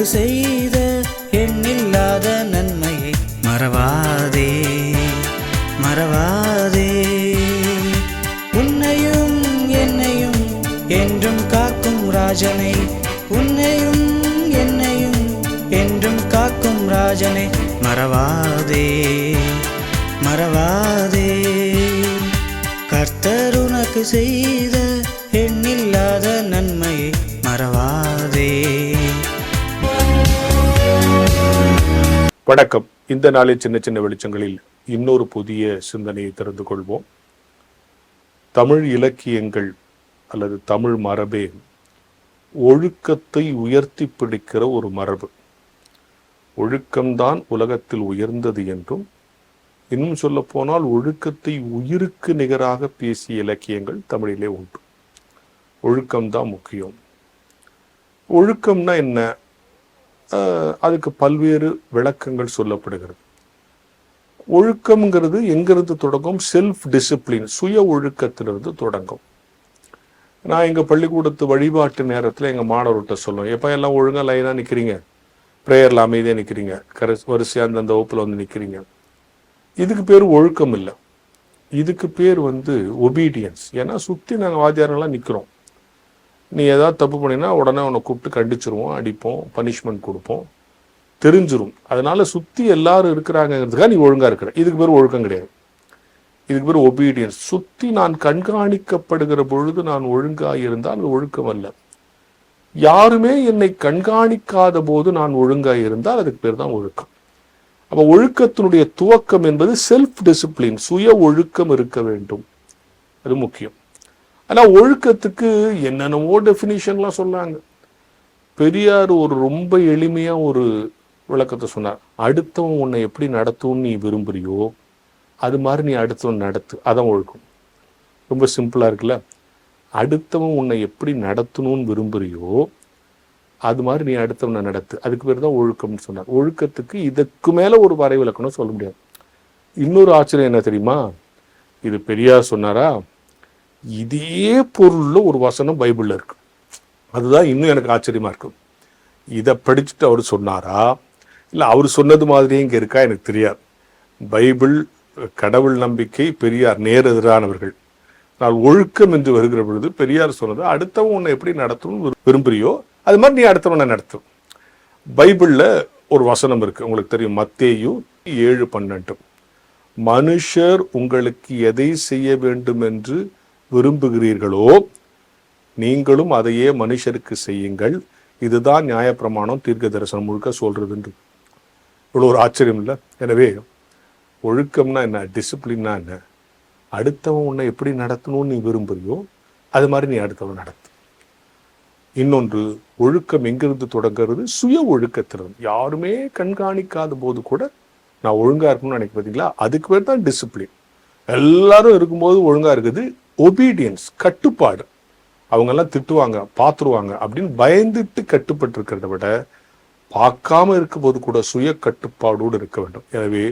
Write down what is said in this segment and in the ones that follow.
உனக்கு செய்த எண்ணில்லாத நன்மையை மறவாதே மறவாதே. உன்னையும் என்னையும் என்றும் காக்கும் ராஜனை, உன்னையும் என்னையும் என்றும் காக்கும் ராஜனை மறவாதே மறவாதே. கர்த்தர் உனக்கு செய்த எண்ணில்லாத நன்மையை மறவாதே. வணக்கம். இந்த நாளில் சின்ன சின்ன வெளிச்சங்களில் இன்னொரு புதிய சிந்தனையை தெரிந்து கொள்வோம். தமிழ் இலக்கியங்கள் அல்லது தமிழ் மரபே ஒழுக்கத்தை உயர்த்தி பிடிக்கிற ஒரு மரபு. ஒழுக்கம்தான் உலகத்தில் உயர்ந்தது என்றும், இன்னும் சொல்ல போனால் ஒழுக்கத்தை உயிருக்கு நிகராக பேசிய இலக்கியங்கள் தமிழிலே உண்டு. ஒழுக்கம்தான் முக்கியம். ஒழுக்கம்னா என்ன? அதுக்கு பல்வேறு விளக்கங்கள் சொல்லப்படுகிறது. ஒழுக்கம்ங்கிறது எங்கிருந்து தொடங்கும்? செல்ஃப் டிசிப்ளின், சுய ஒழுக்கத்திலிருந்து தொடங்கும். நான் எங்கள் பள்ளிக்கூடத்து வழிபாட்டு நேரத்தில் எங்கள் மாணவர்கிட்ட சொல்லுவேன், எப்போ எல்லாம் ஒழுங்காக லைனாக நிற்கிறீங்க, ப்ரேயரில் அமைதியாக நிற்கிறீங்க, வரிசையாக அந்தந்த வகுப்பில் வந்து நிற்கிறீங்க. இதுக்கு பேர் ஒழுக்கம் இல்லை, இதுக்கு பேர் ஒபீடியன்ஸ். ஏன்னா சுற்றி நாங்கள் வாத்தியாரெல்லாம் நிற்கிறோம். நீ ஏதாவது தப்பு பண்ணினா உடனே உன்னை கூப்பிட்டு கண்டிச்சிருவோம், அடிப்போம், பனிஷ்மெண்ட் கொடுப்போம், தெரிஞ்சிரும். அதனால சுற்றி எல்லாரும் இருக்கிறாங்கிறதுக்காக நீ ஒழுங்காக இருக்கிற. இதுக்கு பேர் ஒழுக்கம் கிடையாது, இதுக்கு பேர் ஒபீடியன்ஸ். சுற்றி நான் கண்காணிக்கப்படுகிற பொழுது நான் ஒழுங்காக இருந்தால் அது ஒழுக்கம் அல்ல. யாருமே என்னை கண்காணிக்காத போது நான் ஒழுங்காக இருந்தால் அதுக்கு பேர் தான் ஒழுக்கம். அப்போ ஒழுக்கத்தினுடைய துவக்கம் என்பது செல்ஃப் டிசிப்ளின், சுய ஒழுக்கம் இருக்க வேண்டும். அது முக்கியம். ஆனால் ஒழுக்கத்துக்கு என்னென்னவோ டெஃபினிஷன்லாம் சொன்னாங்க. பெரியார் ஒரு ரொம்ப எளிமையாக ஒரு விளக்கத்தை சொன்னார். அடுத்தவன் உன்னை எப்படி நடத்தும்னு நீ விரும்புறியோ அது மாதிரி நீ அடுத்தவன் நடத்து, அதான் ஒழுக்கம். ரொம்ப சிம்பிளாக இருக்குல்ல. அடுத்தவன் உன்னை எப்படி நடத்தணும்னு விரும்புறியோ அது மாதிரி நீ அடுத்தவனை நடத்து, அதுக்கு பேர் தான் ஒழுக்கம்னு சொன்னார். ஒழுக்கத்துக்கு இதுக்கு மேலே ஒரு வரைவிலக்கணம் சொல்ல முடியாது. இன்னொரு ஆச்சரியம் என்ன தெரியுமா? இது பெரியார் சொன்னாரா? இதே பொருளில் ஒரு வசனம் பைபிளில் இருக்கு. அதுதான் இன்னும் எனக்கு ஆச்சரியமாக இருக்கும். இதை படிச்சுட்டு அவர் சொன்னாரா இல்லை அவர் சொன்னது மாதிரியே இங்கே இருக்கா எனக்கு தெரியாது. பைபிள், கடவுள் நம்பிக்கை, பெரியார் நேர் எதிரானவர்கள். நான் ஒழுக்கம் என்று வருகிற பொழுது பெரியார் சொன்னது, அடுத்தவன் உன்னை எப்படி நடத்தணும்னு விரும்புறியோ அது மாதிரி நீ அடுத்தவனை நடத்தும். பைபிளில் ஒரு வசனம் இருக்கு, உங்களுக்கு தெரியும், மத்தேயு 7:12. மனுஷர் உங்களுக்கு எதை செய்ய வேண்டும் என்று விரும்புகிறீர்களோ நீங்களும் அதையே மனுஷருக்கு செய்யுங்கள், இதுதான் நியாயப்பிரமாணம், தீர்க்க தரிசனம் முழுக்க சொல்றதுன்று. இவ்வளோ ஒரு ஆச்சரியம் இல்லை? எனவே ஒழுக்கம்னா என்ன, டிசிப்ளின்னா என்ன? அடுத்தவன் உன்னை எப்படி நடத்தணும்னு நீ விரும்புறியோ அது மாதிரி நீ அடுத்தவன் நடத்து. இன்னொன்று, ஒழுக்கம் எங்கிருந்து தொடங்கிறது? சுய ஒழுக்கத்திலிருந்து. யாருமே கண்காணிக்காத போது கூட நான் ஒழுங்கா இருக்கணும்னு நினைக்க, பார்த்தீங்களா? அதுக்கு பேர் தான் டிசிப்ளின். எல்லாரும் இருக்கும்போது ஒழுங்கா இருக்குது ஒபீடியன்ஸ், கட்டுப்பாடு. அவங்கெல்லாம் திட்டுவாங்க, பார்த்துருவாங்க அப்படின்னு பயந்துட்டு கட்டுப்பட்டு இருக்கிறத விட பார்க்காம இருக்கும் போது கூட சுய கட்டுப்பாடோடு இருக்க வேண்டும். எனவே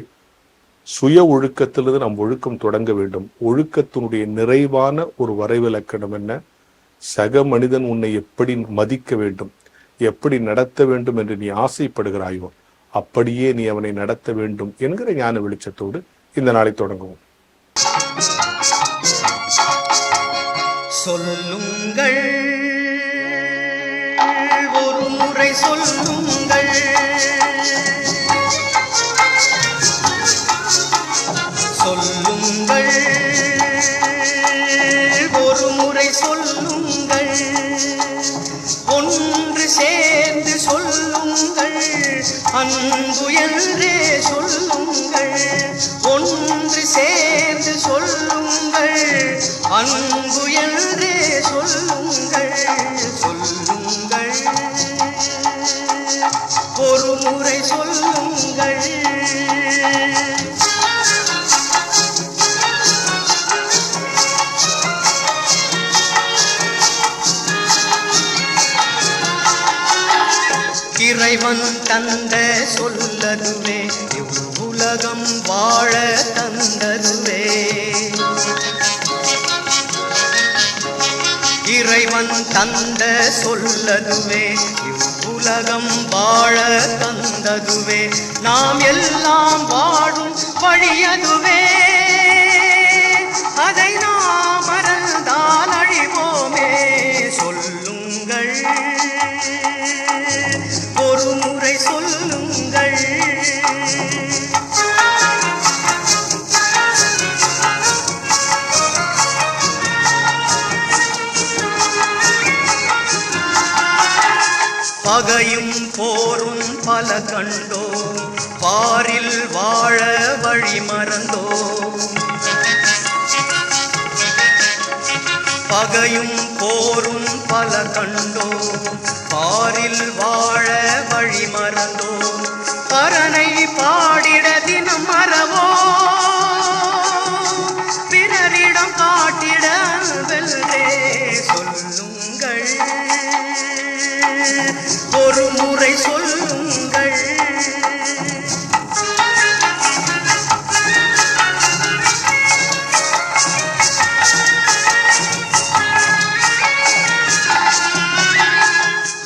சுய ஒழுக்கத்திலிருந்து நம் ஒழுக்கம் தொடங்க வேண்டும். ஒழுக்கத்தினுடைய நிறைவான ஒரு வரைவிலக்கணம் என்ன? சக மனிதன் உன்னை எப்படி மதிக்க வேண்டும், எப்படி நடத்த வேண்டும் என்று நீ ஆசைப்படுகிறாயோ அப்படியே நீ அவனை நடத்த வேண்டும் என்கிற ஞான வெளிச்சத்தோடு இந்த நாளை தொடங்குவோம். சொல்லுங்கள், ஒரு முறை சொல்லுங்கள், சொல்லுங்கள், ஒரு முறை சொல்லுங்கள், ஒன்று சேர்ந்து சொல்லுங்கள், அன்பு என்றே சொல்லுங்கள், ஒன்று சேர்ந்து சொல்லுங்கள், அன்பு என்றே சொல்லுங்கள், சொல்லுங்கள், ஒரு முறை சொல்லுங்கள். இறைவன் தந்த சொல்லதுவே இவ்வுலகம் வாழ தந்ததுவே. இறைவன் தந்த சொல்லதுவே உலகம் வாழ தந்ததுவே, நாம் எல்லாம் வாழும் வழியதுவே. அதை நாம் மறந்தால் அழிவோமே. சொல்லுங்கள், ஒரு முறை சொல்லுங்கள். பகையும் போரும் பல கண்டோம், பாரில் வாழ வழி மறந்தோம். பகையும் போரும் பல கண்டோம், பாரில் வாழ வழி மறந்தோம். பரனை பாடிட தினம் மறவோம், பிறரிடம் காட்டிட வெல்லே. சொல்லுங்கள், ஒரு முறை சொல்லுங்கள்.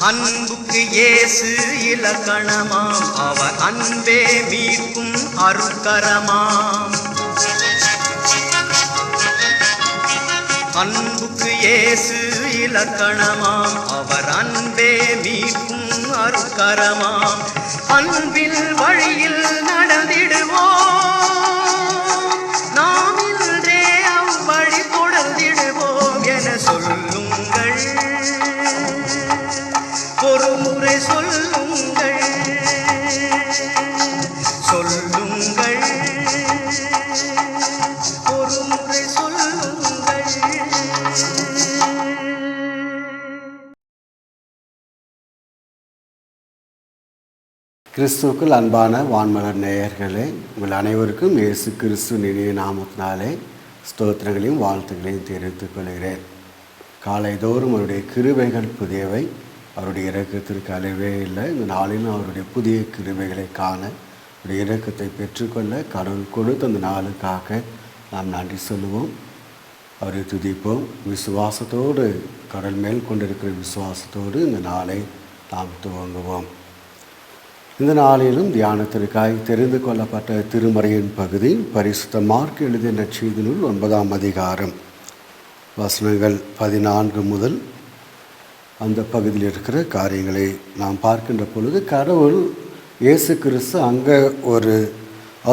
அன்புக்கு இயேசு இலக்கணமாம், அவர் அன்பே மீட்கும் அருட்கரமாம். அன்புக்கு இயேசு இலக்கணமாம், அவர் அன்பே மீட்கும் அருட்கரமாம். அன்பில் வழியில் நடந்திடுவோம், நாம் இன்றே அவ்வழி தொடர்ந்திடுவோம் என சொல்லுங்கள், ஒரு முறை சொல்லுங்கள். சொல்லுங்கள், ஒரு முறை சொல்லுங்கள். கிறிஸ்துவுக்குள் அன்பான வான்மலர் நேயர்களே, உங்கள் அனைவருக்கும் இயேசு கிறிஸ்து இனிய நாமத்தினாலே ஸ்தோத்திரங்களையும் வாழ்த்துக்களையும் தெரிவித்துக் கொள்கிறேன். காலைதோறும் அவருடைய கிருபைகள் புதியவை, அவருடைய இரக்கத்திற்கு அளவே இல்லை. இந்த நாளிலும் அவருடைய புதிய கிருபைகளை காண, அவருடைய இரக்கத்தை பெற்றுக்கொள்ள கடவுள் கொடுத்த அந்த நாளுக்காக நாம் நன்றி சொல்லுவோம், அவரை துதிப்போம். விசுவாசத்தோடு, கடல் மேல் கொண்டிருக்கிற விசுவாசத்தோடு இந்த நாளை நாம் துவங்குவோம். இந்த நாளிலும் தியானத்திற்காய் தெரிந்து கொள்ளப்பட்ட திருமறையின் பகுதி பரிசுத்த மார்க் எழுதிய நற்செய்தி நூல் 9ஆம் அதிகாரம் வசனங்கள் 14 முதல் அந்த பகுதியில் இருக்கிற காரியங்களை நாம் பார்க்கின்ற பொழுது, கடவுள் இயேசு கிறிஸ்து அங்கே ஒரு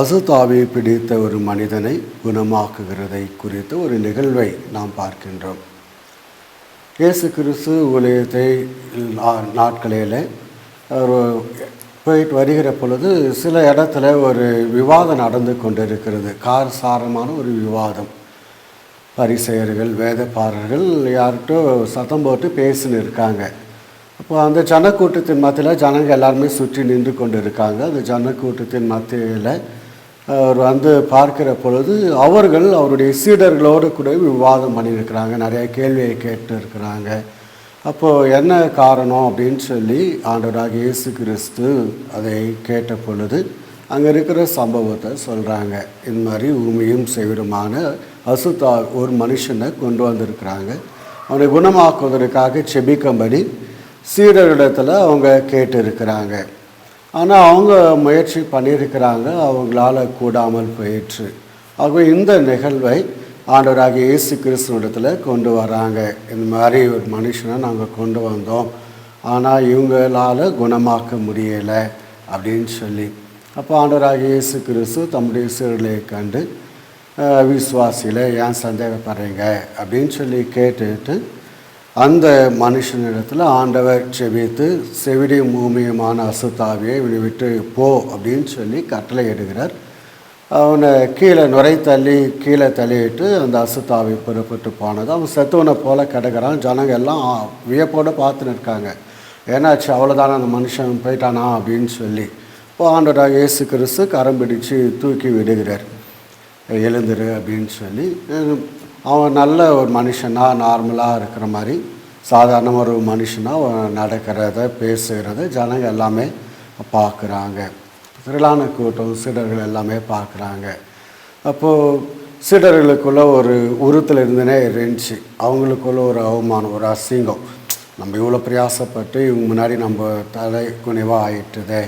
அசுத்தாவியை பிடித்த ஒரு மனிதனை குணமாக்குகிறதை குறித்த ஒரு நிகழ்வை நாம் பார்க்கின்றோம். இயேசு கிறிஸ்து ஊழியத்தை நாட்களில் போயிட்டு வருகிற பொழுது சில இடத்துல ஒரு விவாதம் நடந்து கொண்டிருக்கிறது. காரசாரமான ஒரு விவாதம். பரிசேயர்கள், வேதபாரர்கள் யார்கிட்ட சத்தம் போட்டு பேசின்னு இருக்காங்க. அப்போ அந்த ஜனக்கூட்டத்தின் மத்தியில் ஜனங்கள் எல்லாருமே சுற்றி நின்று கொண்டு இருக்காங்க. அந்த ஜனக்கூட்டத்தின் மத்தியில் அவர் வந்து பார்க்கிற பொழுது அவர்கள் அவருடைய சீடர்களோடு கூட விவாதம் பண்ணியிருக்கிறாங்க, நிறைய கேள்வியை கேட்டு இருக்கிறாங்க. அப்போது என்ன காரணம் அப்படின்னு சொல்லி ஆண்டவராகிய இயேசு கிறிஸ்து அதை கேட்ட பொழுது அங்கே இருக்கிற சம்பவத்தை சொல்கிறாங்க. இந்த மாதிரி ஊமையும் செவிடுமான அசுத்தா ஒரு மனுஷனை கொண்டு வந்திருக்கிறாங்க. அவனை குணமாக்குவதற்காக செபிக்கும்படி சீடர்களிடத்தில் அவங்க கேட்டு இருக்கிறாங்க. ஆனால் அவங்க முயற்சி பண்ணியிருக்கிறாங்க, அவங்களால கூடாமல் போயிற்று. ஆகவே இந்த நிகழ்வை ஆண்டவராகிய இயேசு கிறிஸ்துவிடத்தில் கொண்டு வராங்க. இந்த மாதிரி ஒரு மனுஷனை நாங்கள் கொண்டு வந்தோம், ஆனால் இவங்களால் குணமாக்க முடியலை அப்படின்னு சொல்லி. அப்போ ஆண்டவராகிய இயேசு கிறிஸ்து தம்முடைய சீடர்களை கண்டு, விசுவாசியில் ஏன் சந்தேகப்படுறீங்க அப்படின்னு சொல்லி கேட்டுட்டு அந்த மனுஷனிடத்தில் ஆண்டவர் செபித்து செவிடியும் ஊமையுமான அசுத்தாவியை இவனை விட்டு போ அப்படின்னு சொல்லி கட்டளை எடுக்கிறார். அவனை கீழே நுரை தள்ளி கீழே தள்ளிட்டு அந்த அசுத்தாவி புறப்பட்டு போனது. அவன் செத்துவனை போல கிடக்கிறான். ஜனங்க எல்லாம் வியப்போடு பார்த்துன்னு இருக்காங்க. ஏன்னாச்சு, அவ்வளோதானே அந்த மனுஷன் போயிட்டானா அப்படின்னு சொல்லி. இப்போ ஆண்டவராக இயேசு கிறிஸ்து கரம் பிடிச்சு தூக்கி விடுகிறார். எழுந்துரு அப்படின்னு சொல்லி. அவன் நல்ல ஒரு மனுஷனாக நார்மலாக இருக்கிற மாதிரி சாதாரண ஒரு மனுஷனாக நடக்கிறத பேசுகிறத ஜனங்க எல்லாமே பார்க்குறாங்க. திரளான கூட்டம் சீடர்கள் எல்லாமே பார்க்குறாங்க. அப்போது சீடர்களுக்குள்ள ஒரு உருத்தில் இருந்துனே இருந்துச்சு. அவங்களுக்குள்ள ஒரு அவமானம், ஒரு அசிங்கம். நம்ம இவ்வளோ பிரயாசப்பட்டு இவங்க முன்னாடி நம்ம தலை குனிவாக ஆயிட்டுதே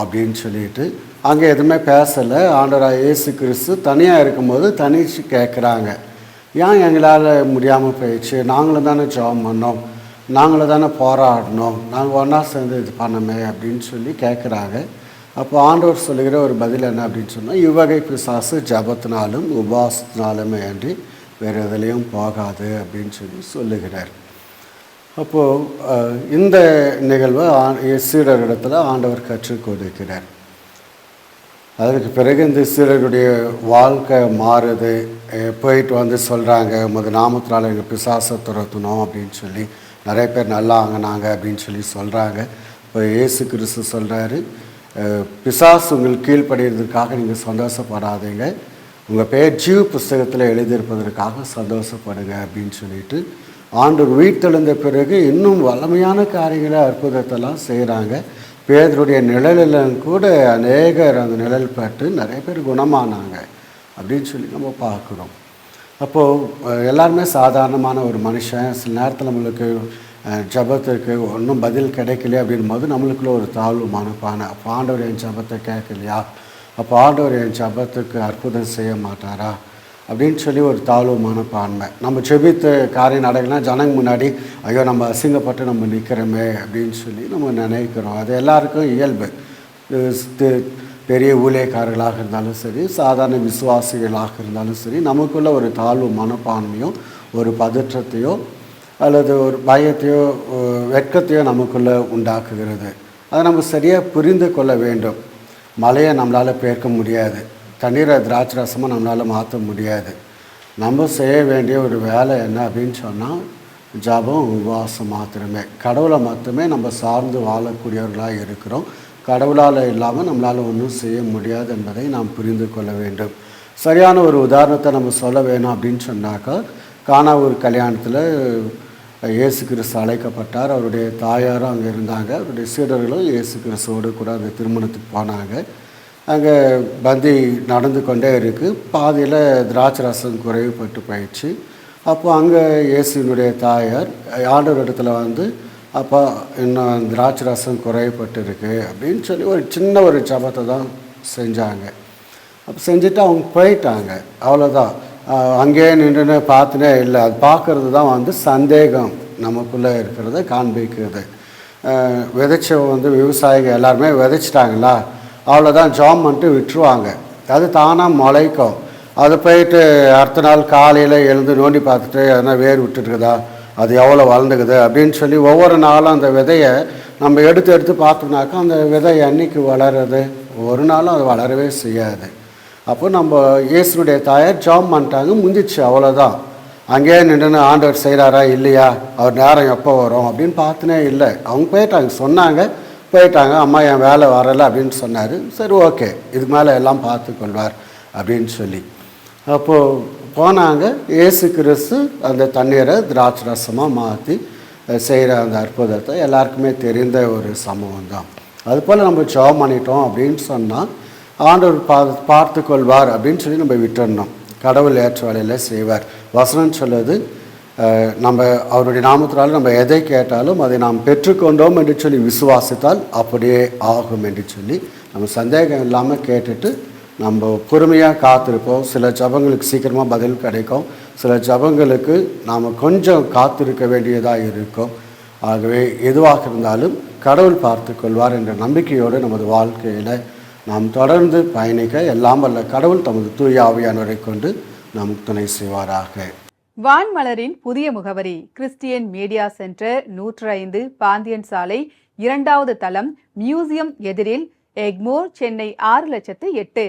அப்படின்னு சொல்லிட்டு அங்கே எதுவுமே பேசலை. ஆண்டவராக இயேசு கிறிஸ்து தனியாக இருக்கும்போது தனிச்சு கேட்குறாங்க, ஏன் எங்களால் முடியாமல் போயிடுச்சு, நாங்களும் தானே ஜெபம் பண்ணோம், நாங்களும் தானே போராடினோம், நாங்கள் ஒன்றா சேர்ந்து இது பண்ணோமே அப்படின்னு சொல்லி கேட்குறாங்க. அப்போ ஆண்டவர் சொல்லுகிற ஒரு பதில் என்ன அப்படின்னு சொன்னால், இவ்வகை பிசாசு ஜபத்தினாலும் உபவாசத்தினாலுமே அன்றி வேறு எதுலேயும் போகாது அப்படின்னு சொல்லி சொல்லுகிறார். அப்போது இந்த நிகழ்வை சீடரிடத்தில் ஆண்டவர் கற்றுக் கொடுக்கிறார். அதற்கு பிறகு இந்த சீடருடைய வாழ்க்கை மாறுது. போயிட்டு வந்து சொல்கிறாங்க, உமது நாமத்தினால எங்கள் பிசாசை துரத்தணும் அப்படின்னு சொல்லி நிறைய பேர் நல்லா ஆங்கினாங்க அப்படின்னு சொல்லி சொல்கிறாங்க. இப்போ இயேசு கிறிஸ்து சொல்கிறாரு, பிசாசு உங்களுக்கு கீழ்ப்படுகிறதுக்காக நீங்கள் சந்தோஷப்படாதீங்க, உங்கள் பேர் ஜீவ புஸ்தகத்தில் எழுதியிருப்பதற்காக சந்தோஷப்படுங்க அப்படின்னு சொல்லிட்டு ஆண்டவர் உயிர்த்தெழுந்த பிறகு இன்னும் வல்லமையான காரியங்களை அற்புதத்தெல்லாம் செய்கிறாங்க. பேதருடைய நிழலில் கூட அநேகர் அந்த நிழல் பட்டு நிறைய பேர் குணமானாங்க அப்படின்னு சொல்லி நம்ம பார்க்குறோம். அப்போது எல்லாருமே சாதாரணமான ஒரு மனுஷன். சில நேரத்தில் நம்மளுக்கு ஜபத்திற்கு ஒன்றும் பதில் கிடைக்கலையே அப்படின் போது நம்மளுக்குள்ள ஒரு தாழ்வு மனப்பானை, அப்போ ஆண்டவர் என் ஜபத்தை கேட்கலையா, அப்போ ஆண்டவர் என் ஜபத்துக்கு அற்புதம் செய்ய மாட்டாரா அப்படின்னு சொல்லி ஒரு தாழ்வு மனப்பான்மை. நம்ம செபித்த காரியம் நடக்கலாம் ஜனங்க முன்னாடி ஐயோ நம்ம அசிங்கப்பட்டு நம்ம நிற்கிறோமே அப்படின்னு சொல்லி நம்ம நினைக்கிறோம். அது எல்லாருக்கும் இயல்பு. பெரிய ஊழியக்காரர்களாக இருந்தாலும் சரி, சாதாரண விசுவாசிகளாக இருந்தாலும் சரி, நமக்குள்ள ஒரு தாழ்வு மனப்பான்மையும் ஒரு பதற்றத்தையோ அல்லது ஒரு பயத்தையோ வெட்கத்தையோ நமக்குள்ளே உண்டாக்குகிறது. அதை நம்ம சரியாக புரிந்து கொள்ள வேண்டும். மலையை நம்மளால் பெயர்க்க முடியாது, தண்ணீரை திராட்சை ரசமாக நம்மளால் மாற்ற முடியாது. நம்ம செய்ய வேண்டிய ஒரு வேலை என்ன அப்படின்னு சொன்னால் ஜபம் உபவாசம் மாத்திரமே. கடவுளை மட்டுமே நம்ம சார்ந்து வாழக்கூடியவர்களாக இருக்கிறோம். கடவுளால் இல்லாமல் நம்மளால் ஒன்றும் செய்ய முடியாது என்பதை நாம் புரிந்து கொள்ள வேண்டும். சரியான ஒரு உதாரணத்தை நம்ம சொல்ல வேணும் அப்படின்னு சொன்னாக்கா, கானா ஒரு கல்யாணத்தில் இயேசு கிறிஸ்து அழைக்கப்பட்டார். அவருடைய தாயாரும் அங்கே இருந்தாங்க. அவருடைய சீடர்களும் இயேசு கிறிஸ்துவோடு கூட அந்த திருமணத்துக்கு போனாங்க. அங்கே பந்தி நடந்து கொண்டே இருக்குது. பாதியில் திராட்சை ரசம் குறைவுபட்டு போயிடுச்சு. அப்போ அங்கே இயேசுனுடைய தாயார் ஆண்டவர் இடத்துல வந்து, அப்போ இன்னும் திராட்சை ரசம் குறைவுபட்டு இருக்குது அப்படின்னு சொல்லி ஒரு சின்ன ஒரு ஜபத்தை தான் செஞ்சாங்க. அப்போ செஞ்சுட்டு அவங்க போயிட்டாங்க, அவ்வளோதான். அங்கேயே நின்று பார்த்துனே இல்லை. அது பார்க்குறது தான் வந்து சந்தேகம் நமக்குள்ளே இருக்கிறத காண்பிக்கிறது. விதைச்சவங்க வந்து விவசாயிகள் எல்லாருமே விதைச்சிட்டாங்களா, அவ்வளோதான் ஜாம் பண்ணிட்டு விட்டுருவாங்க. அது தானாக முளைக்கும். அது போயிட்டு அடுத்த நாள் காலையில் எழுந்து நோண்டி பார்த்துட்டு எதனா வேர் விட்டுருக்குதா, அது எவ்வளோ வளர்ந்துக்குது அப்படின்னு சொல்லி ஒவ்வொரு நாளும் அந்த விதையை நம்ம எடுத்து பார்த்தோம்னாக்கா அந்த விதை என்னைக்கு வளருது, ஒரு நாளும் அது வளரவே செய்யாது. அப்போ நம்ம இயேசுனுடைய தாயார் ஜாம் பண்ணிட்டாங்க, முடிஞ்சிச்சு, அவ்வளோதான். அங்கேயே நின்று ஆண்டவர் செய்கிறாரா இல்லையா, அவர் நேரம் எப்போ வரும் அப்படின்னு பார்த்துனே இல்லை. அவங்க போயிட்டாங்க, சொன்னாங்க, போயிட்டாங்க. அம்மா என் வேலை வரலை அப்படின்னு சொன்னார். சரி ஓகே, இதுக்கு மேலே எல்லாம் பார்த்து கொள்வார் அப்படின்னு சொல்லி அப்போது போனாங்க. இயேசு கிறிஸ்து அந்த தண்ணீரை திராட்சை ரசமாக மாற்றி செய்கிற அந்த அற்புதத்தை எல்லாருக்குமே தெரிந்த ஒரு சம்பவம் தான். அதுபோல் நம்ம ஜெபம் பண்ணிட்டோம் அப்படின்னு சொன்னால் ஆண்டவர் பார்த்து கொள்வார் அப்படின்னு சொல்லி நம்ம விட்டுடணும். கடவுள் ஏற்ற வேலையில் செய்வார். வசனம் சொல்லுது, நம்ம அவருடைய நாமத்தினால நம்ம எதை கேட்டாலும் அதை நாம் பெற்றுக்கொண்டோம் என்று சொல்லி விசுவாசித்தால் அப்படியே ஆகும் என்று சொல்லி நம்ம சந்தேகம் இல்லாமல் கேட்டுட்டு நம்ம பொறுமையாக காத்திருப்போம். சில ஜபங்களுக்கு சீக்கிரமாக பதில் கிடைக்கும், சில ஜபங்களுக்கு நாம் கொஞ்சம் காத்திருக்க வேண்டியதாக இருக்கும். ஆகவே எதுவாக இருந்தாலும் கடவுள் பார்த்து கொள்வார் என்ற நம்பிக்கையோடு நமது வாழ்க்கையில் நாம் தொடர்ந்து பயணிக்க எல்லாம் வல்ல கடவுள் தமது தூய ஆவியானவரை கொண்டு நமக்கு துணை செய்வாராக. வான்மலரின் புதிய முகவரி கிறிஸ்டியன் மீடியா சென்டர் 105 பாந்தியன் சாலை 2வது தளம் மியூசியம் எதிரில் எக்மோர், சென்னை 6008.